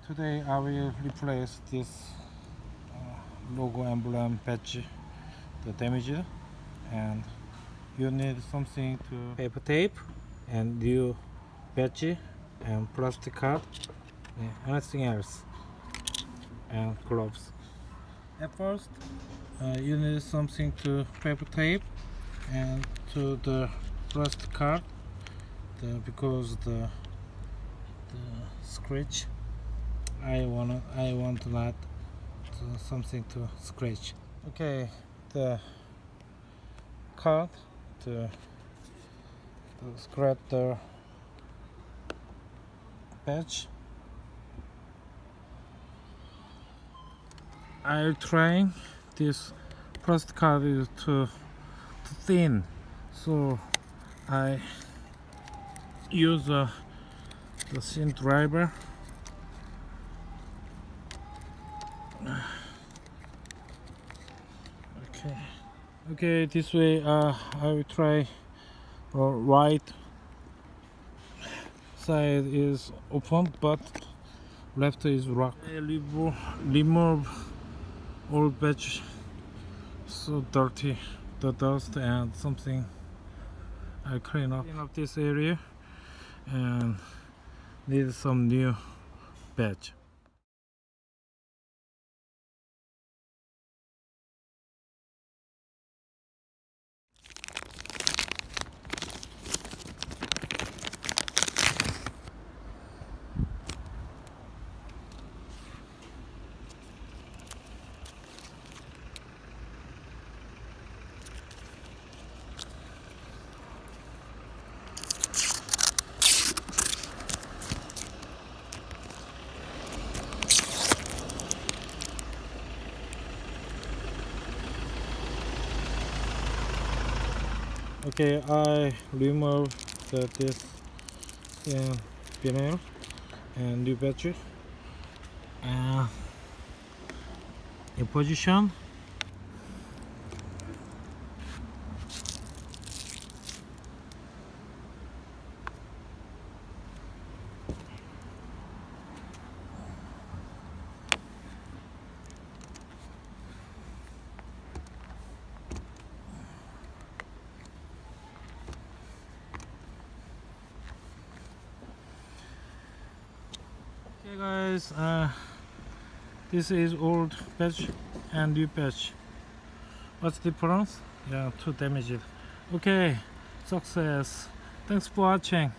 Today I will replace this logo emblem badge, the damaged, and you need something to paper tape and new badge and plastic card, anything else, and gloves. At first you need something to paper tape and to the plastic card, because the scratch, I want not something to scratch. Okay, the card to scratch the badge. I'm trying this plastic card is too thin, so I use the thin driver. Okay, this way I will try. Right side is open, but left is locked. I remove all badge, so dirty, the dust and something. I clean up this area and need some new badge. Okay, I remove this vinyl and new battery in position. Okay guys, this is old patch and new patch. What's the difference? Yeah, too damaged. Okay, success. Thanks for watching.